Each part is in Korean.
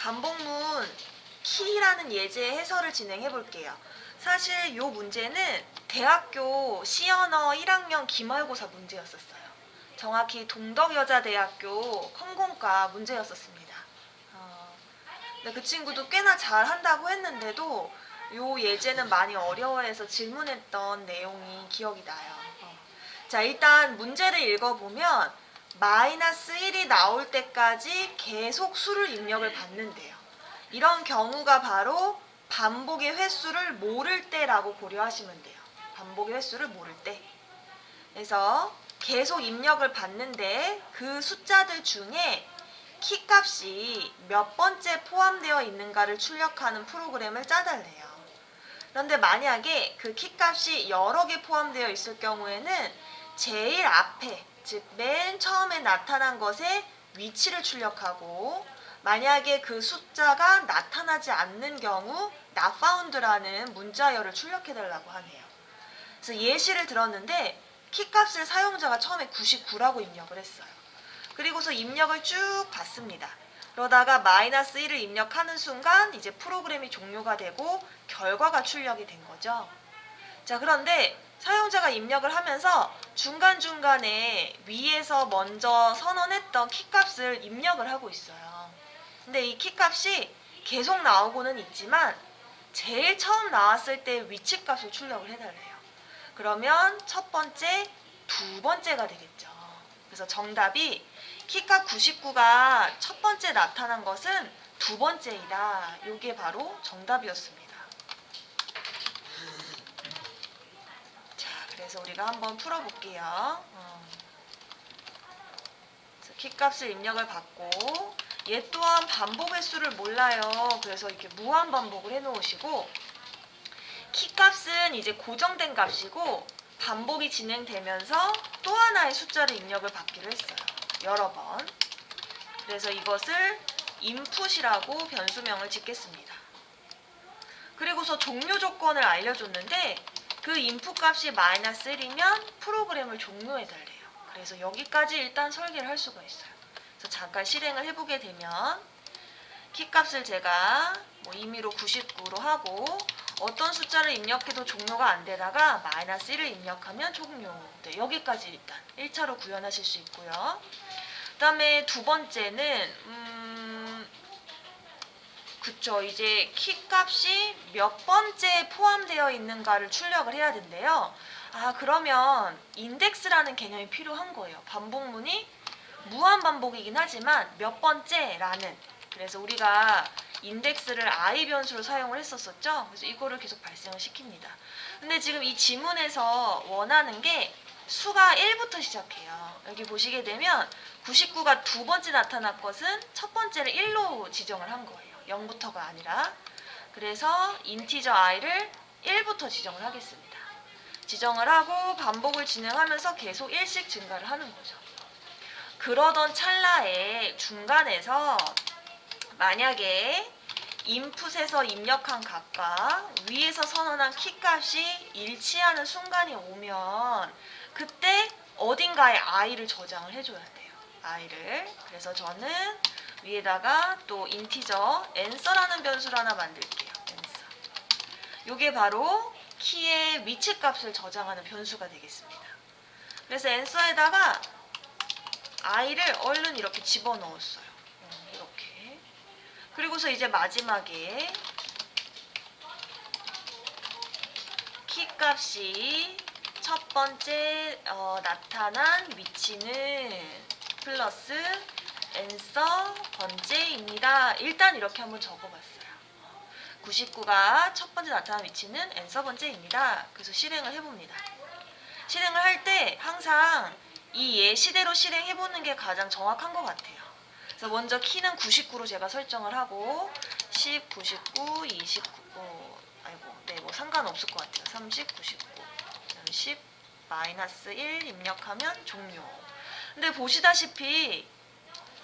반복문 키라는 예제의 해설을 진행해 볼게요. 사실 이 문제는 대학교 C언어 1학년 기말고사 문제였었어요. 정확히 동덕여자대학교 컴공과 문제였었습니다. 근데 그 친구도 꽤나 잘한다고 했는데도 이 예제는 많이 어려워해서 질문했던 내용이 기억이 나요. 자, 일단 문제를 읽어보면 마이너스 1이 나올 때까지 계속 수를 입력을 받는데요. 이런 경우가 바로 반복의 횟수를 모를 때라고 고려하시면 돼요. 반복의 횟수를 모를 때. 그래서 계속 입력을 받는데 그 숫자들 중에 키값이 몇 번째 포함되어 있는가를 출력하는 프로그램을 짜달래요. 그런데 만약에 그 키값이 여러 개 포함되어 있을 경우에는 제일 앞에, 즉 맨 처음에 나타난 것의 위치를 출력하고, 만약에 그 숫자가 나타나지 않는 경우 not found라는 문자열을 출력해달라고 하네요. 그래서 예시를 들었는데 키값을 사용자가 처음에 99라고 입력을 했어요. 그리고서 입력을 쭉 봤습니다. 그러다가 마이너스 1을 입력하는 순간 이제 프로그램이 종료가 되고 결과가 출력이 된 거죠. 자, 그런데 사용자가 입력을 하면서 중간중간에 위에서 먼저 선언했던 키값을 입력을 하고 있어요. 근데 이 키값이 계속 나오고는 있지만 제일 처음 나왔을 때 위치값을 출력을 해달래요. 그러면 첫 번째, 두 번째가 되겠죠. 그래서 정답이 키값 99가 첫 번째 나타난 것은 두 번째이다. 이게 바로 정답이었습니다. 자, 그래서 우리가 한번 풀어볼게요. 키값을 입력을 받고 얘 또한 반복 횟수를 몰라요. 그래서 이렇게 무한 반복을 해놓으시고, 키값은 이제 고정된 값이고 반복이 진행되면서 또 하나의 숫자를 입력을 받기로 했어요. 여러 번. 그래서 이것을 input이라고 변수명을 짓겠습니다. 그리고서 종료 조건을 알려줬는데 그 input 값이 마이너스 1이면 프로그램을 종료해달래요. 그래서 여기까지 일단 설계를 할 수가 있어요. 그래서 잠깐 실행을 해보게 되면 키값을 제가 임의로 99로 하고 어떤 숫자를 입력해도 종료가 안 되다가 마이너스 1을 입력하면 종료. 네, 여기까지 일단 1차로 구현하실 수 있고요. 그 다음에 두 번째는 그쵸, 이제 키값이 몇 번째 포함되어 있는가를 출력을 해야 된대요. 그러면 인덱스라는 개념이 필요한 거예요. 반복문이 무한 반복이긴 하지만 몇 번째라는, 그래서 우리가 인덱스를 i 변수로 사용을 했었었죠. 그래서 이거를 계속 발생을 시킵니다. 근데 지금 이 지문에서 원하는 게 수가 1부터 시작해요. 여기 보시게 되면 99가 두 번째 나타날 것은 첫 번째를 1로 지정을 한 거예요. 0부터가 아니라. 그래서 인티저 i를 1부터 지정을 하겠습니다. 지정을 하고 반복을 진행하면서 계속 1씩 증가를 하는 거죠. 그러던 찰나에 중간에서 만약에 인풋에서 입력한 값과 위에서 선언한 키값이 일치하는 순간이 오면 그때 어딘가에 i를 저장을 해줘야 돼요. i를. 그래서 저는 위에다가 또 인티저 answer라는 변수를 하나 만들게요. answer. 이게 바로 키의 위치값을 저장하는 변수가 되겠습니다. 그래서 answer에다가 i를 얼른 이렇게 집어넣었어요. 이렇게. 그리고서 이제 마지막에 키값이 첫 번째 나타난 위치는 플러스 answer 번째입니다. 일단 이렇게 한번 적어봤어요. 99가 첫 번째 나타난 위치는 answer 번째입니다. 그래서 실행을 해봅니다. 실행을 할 때 항상 이 예시대로 실행해보는 게 가장 정확한 것 같아요. 그래서 먼저 키는 99로 제가 설정을 하고 10, 99, 29, 네, 뭐 상관없을 것 같아요. 30, 99, 10, 마이너스 1 입력하면 종료. 근데 보시다시피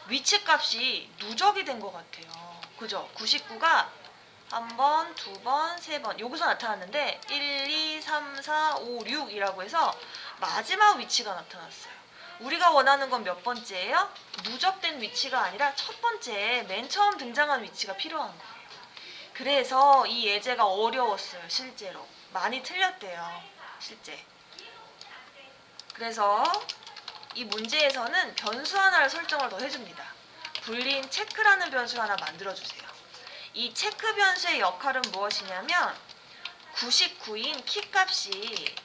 위치값이 누적이 된 것 같아요. 그죠? 99가 한 번, 두 번, 세 번 여기서 나타났는데 1, 2, 3, 4, 5, 6이라고 해서 마지막 위치가 나타났어요. 우리가 원하는 건 몇 번째예요? 누적된 위치가 아니라 첫 번째, 맨 처음 등장한 위치가 필요한 거예요. 그래서 이 예제가 어려웠어요, 실제로. 많이 틀렸대요, 실제. 그래서 이 문제에서는 변수 하나를 설정을 더 해줍니다. 불린 체크라는 변수 하나 만들어주세요. 이 체크 변수의 역할은 무엇이냐면 99인 키값이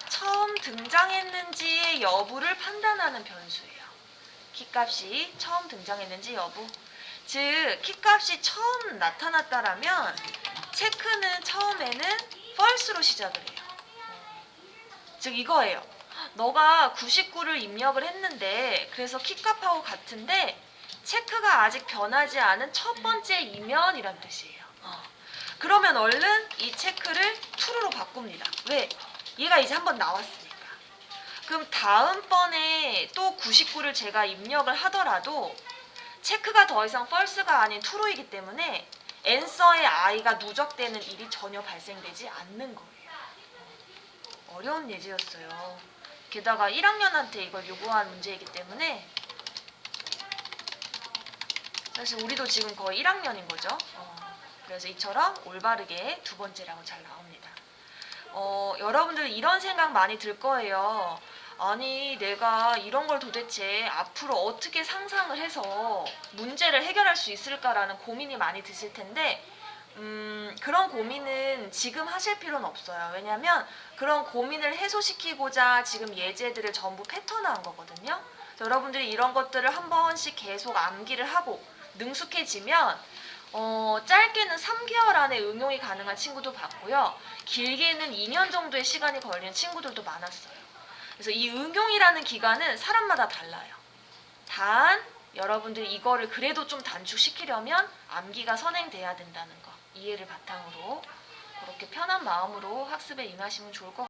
처음 등장했는지의 여부를 판단하는 변수예요. 키값이 처음 등장했는지 여부. 즉 키값이 처음 나타났다라면 체크는 처음에는 false로 시작을 해요. 즉 이거예요. 너가 99를 입력을 했는데 그래서 키값하고 같은데 체크가 아직 변하지 않은 첫 번째이면 이란 뜻이에요. 그러면 얼른 이 체크를 true로 바꿉니다. 왜? 얘가 이제 한번 나왔으니까. 그럼 다음번에 또 99를 제가 입력을 하더라도 체크가 더 이상 false가 아닌 true이기 때문에 answer의 i가 누적되는 일이 전혀 발생되지 않는 거예요. 어려운 예제였어요. 게다가 1학년한테 이걸 요구한 문제이기 때문에 사실 우리도 지금 거의 1학년인 거죠. 그래서 이처럼 올바르게 두 번째라고 잘 나옵니다. 여러분들 이런 생각 많이 들 거예요. 아니 내가 이런 걸 도대체 앞으로 어떻게 상상을 해서 문제를 해결할 수 있을까라는 고민이 많이 드실 텐데 그런 고민은 지금 하실 필요는 없어요. 왜냐하면 그런 고민을 해소시키고자 지금 예제들을 전부 패턴화한 거거든요. 여러분들이 이런 것들을 한 번씩 계속 암기를 하고 능숙해지면 짧게는 3개월 안에 응용이 가능한 친구도 봤고요. 길게는 2년 정도의 시간이 걸리는 친구들도 많았어요. 그래서 이 응용이라는 기간은 사람마다 달라요. 단 여러분들이 이거를 그래도 좀 단축시키려면 암기가 선행돼야 된다는 거 이해를 바탕으로 그렇게 편한 마음으로 학습에 임하시면 좋을 것 같아요.